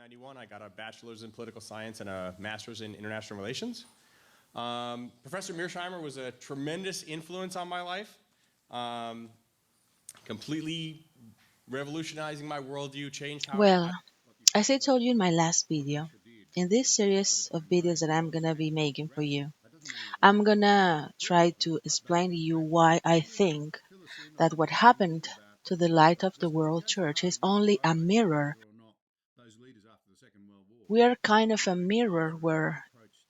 1991, I got a bachelor's in political science and a master's in international relations. Professor Mearsheimer was a tremendous influence on my life, completely revolutionizing my worldview, changed how Well, as I told you in my last video, in this series of videos that I'm gonna be making for you, I'm gonna try to explain to you why I think that what happened to the Light of the World Church is only a mirror. We are kind of a mirror where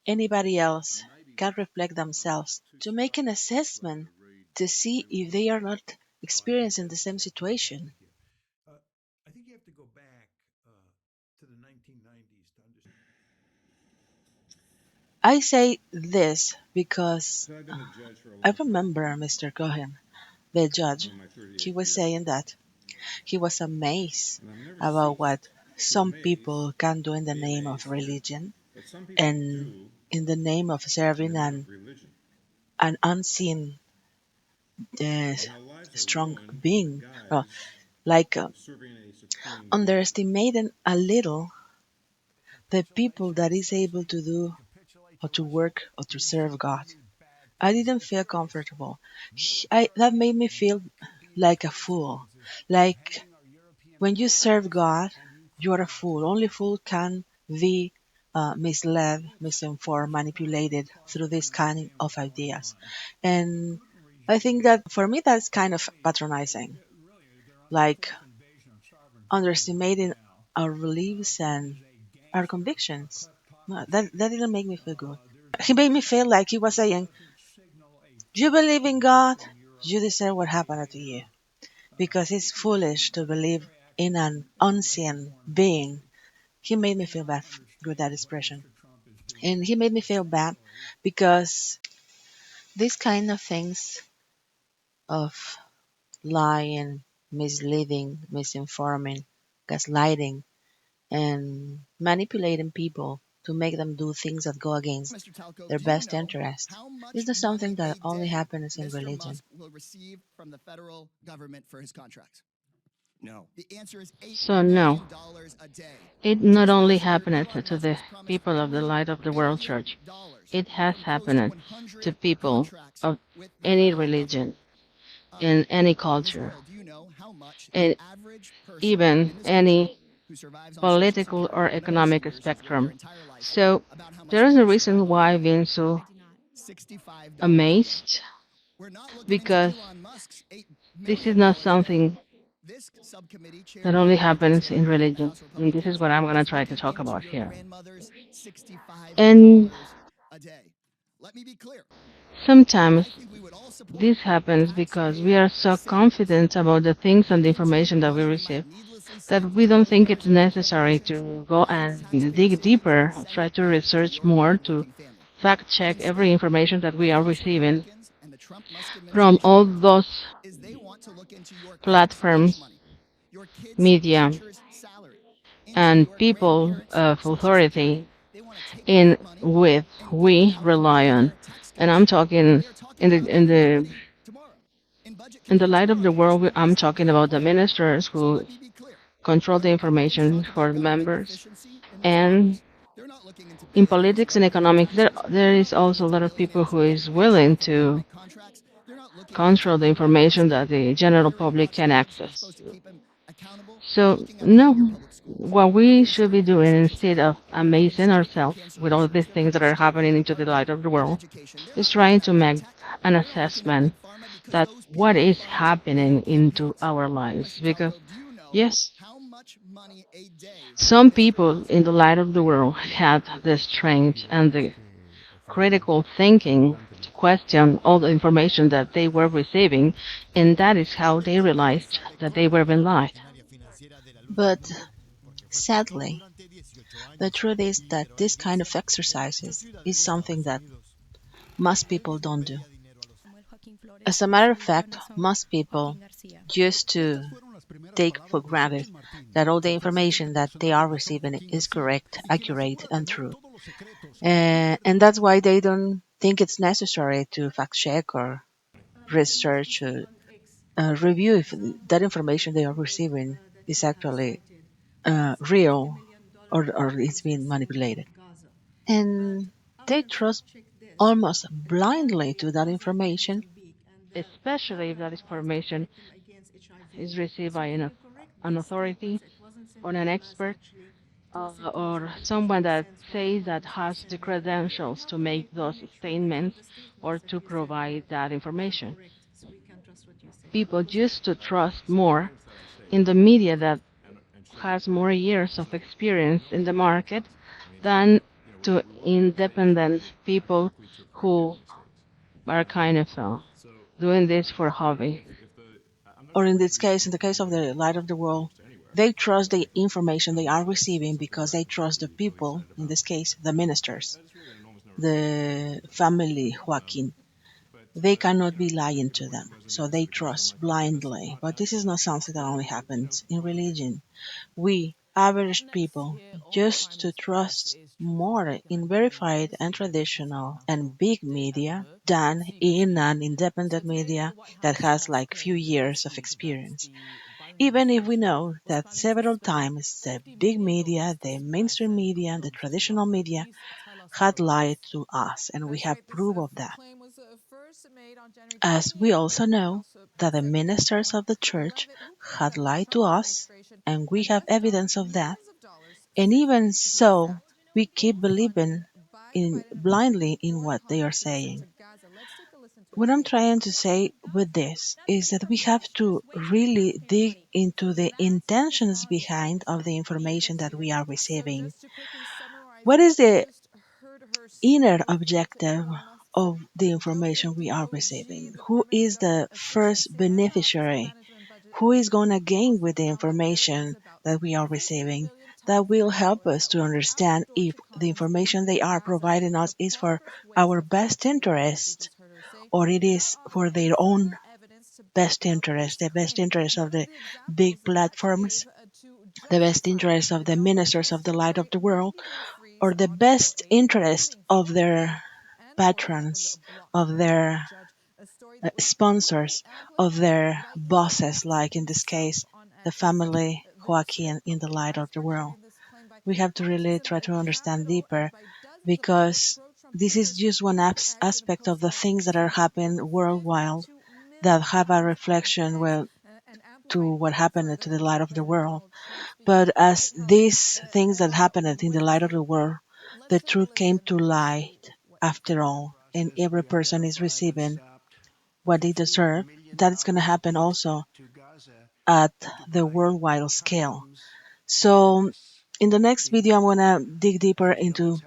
anybody else can reflect themselves to make an assessment to see if they are not experiencing the same situation. I say this because I remember Mr. Cohen, the judge. He was saying that he was amazed about what some people can do in the name of religion and in the name of serving an unseen uh, strong being. Like underestimating a little the people that is able to do or to work or to serve God. I didn't feel comfortable. That made me feel like a fool. Like when you serve God, you're a fool. Only fool can be misled, misinformed, manipulated through this kind of ideas. And I think that for me, that's kind of patronizing, like underestimating our beliefs and our convictions. No, that didn't make me feel good. He made me feel like he was saying, "You believe in God, you deserve what happened to you." Because it's foolish to believe in an unseen being. He made me feel bad with that expression. And he made me feel bad because these kind of things of lying, misleading, misinforming, gaslighting, and manipulating people to make them do things that go against Mr. Talco, their do you best know interest. how It's much not something money a that only day happens in Mr. religion. Musk will receive from the federal government for his contracts? No. The answer is $8 So no, million a day. it not Just only this year, happened Elon to Musk the has promised people of the $3 Light of the World billion Church. It has from close to happened to 100 people contracts of with the any federal government. religion, in any Ms. culture, Royal, do you know how much the and average person even in this country any who survives on Social political Security or or medical economic seniors work their spectrum. entire life So about how much there they is a can survive reason on a why I've day? been so $65 a day. amazed, We're not looking into because Elon Musk's $8 this is million not a day. something This subcommittee, that chaired by only Republicans happens in here in the religion. House And this is Republicans, what I'm going to is try to looking talk into about your here. grandmother's $65 And a day. Let me be clear. I sometimes think we would all support this happens because we taxpayer are so savings. confident about the things and the Looking into information that we money we receive might needlessly that send we to don't think it's billionaires and necessary corporations. to go That's and taxpayer dig savings deeper, sent try to back to research your more, to hardworking family. fact But check every instead, information that we what are most receiving Republicans and the Trump Musk from administration all want to do those is they want to look into your kids' lunch platforms, money, your kids' media, teacher's salary, into and your people grandparents' of Social Security. authority They want to take in that money with and give it we out to rely on. billionaire tax And cuts. I'm talking They are talking about that tomorrow, in budget in the committee light of tomorrow. the They're going world. to I'm release talking their about the plan. ministers So who let me be clear. control When the Republicans information talk for about the government members. efficiency in this And Congress, they're not looking into in billionaires politics and about paying economics, taxes. there They're is not looking also a into lot of people billionaires who is about paying willing off their to government contracts. They're not looking into control the Elon information Musk that the general hiring public can watchdogs who are access. supposed to keep him accountable. They're So, looking at paying your no, public schools. what They're we looking should into be your doing, Social instead of Security. They're looking amazing into your car ourselves with all cancellations. these They're things that looking are into happening every into the light department of the of world, education. They're is not looking trying at to big make tech. an They're not looking at assessment big pharma because that those what people and is pharmacists, they happening don't pay into bills. our lives. Mr. Because, Talco, do you know yes, how much money a day some Mr. people Musk in the light of the world had the strength and the critical thinking to question all the information that they were receiving, and that is how they realized that they were being lied. But sadly, the truth is that this kind of exercises is something that most people don't do. As a matter of fact, most people used to take for granted that all the information that they are receiving is correct, accurate, and true. And that's why they don't think it's necessary to fact check or research or review if that information they are receiving is actually real or it's being manipulated. And they trust almost blindly to that information. especially if that information is received by an authority or an expert or someone that says that has the credentials to make those statements or to provide that information. People used to trust more in the media that has more years of experience in the market than to independent people who are kind of doing this for hobby. Or in this case, in the case of the light of the world, they trust the information they are receiving because they trust the people, in this case, the ministers, the family Joaquin. They cannot be lying to them, so they trust blindly. But this is not something that only happens in religion. We, average people, used to trust more in verified and traditional and big media than in an independent media that has like few years of experience. Even if we know that several times the big media, the mainstream media, the traditional media had lied to us, and we have proof of that. As we also know that the ministers of the church had lied to us, and we have evidence of that, and even so, we keep believing in blindly in what they are saying. What I'm trying to say with this is that we have to really dig into the intentions behind of the information that we are receiving. What is the inner objective of the information we are receiving? Who is the first beneficiary? Who is going to gain with the information that we are receiving? That will help us to understand if the information they are providing us is for our best interest or it is for their own best interest, the best interest of the big platforms, the best interest of the ministers of the light of the world, or the best interest of their patrons, of their sponsors, of their bosses, like in this case, the family Joaquin in the light of the world. We have to really try to understand deeper because this is just one aspect of the things that are happening worldwide that have a reflection, well, to what happened to the light of the world. But as these things that happened in the light of the world, the truth came to light after all, and every person is receiving what they deserve. That is going to happen also at the worldwide scale. So, in the next video, I'm going to dig deeper into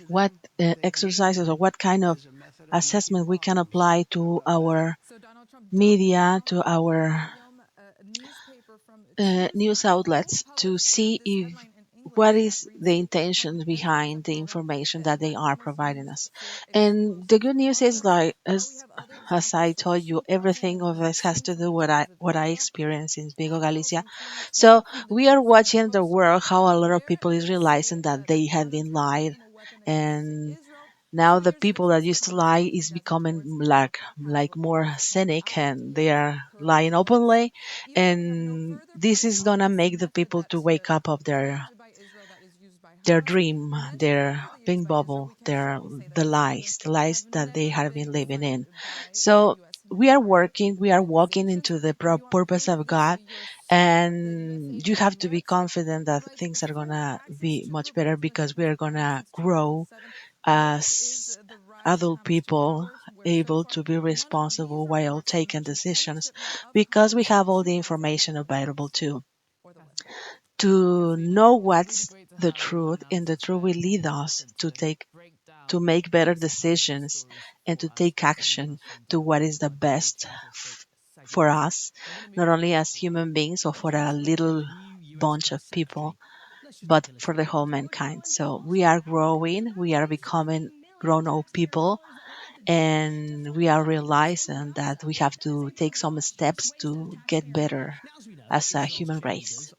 what exercises or what kind of assessment we can apply to our media, to our news outlets to see if what is the intention behind the information that they are providing us. And the good news is like as I told you, everything of this has to do with what I experienced in Vigo, Galicia. So we are watching the world how a lot of people is realizing that they have been lied, and now the people that used to lie is becoming like more cynic, and they are lying openly, and this is gonna make the people to wake up of their dream, their pink bubble, the lies that they have been living in. So we are walking into the purpose of God, and you have to be confident that things are gonna be much better because we are gonna grow as adult people able to be responsible while taking decisions because we have all the information available to know what's the truth, and the truth will lead us to make better decisions and to take action to what is the best for us, not only as human beings or for a little bunch of people, but for the whole mankind. So we are growing, we are becoming grown up people, and we are realizing that we have to take some steps to get better as a human race.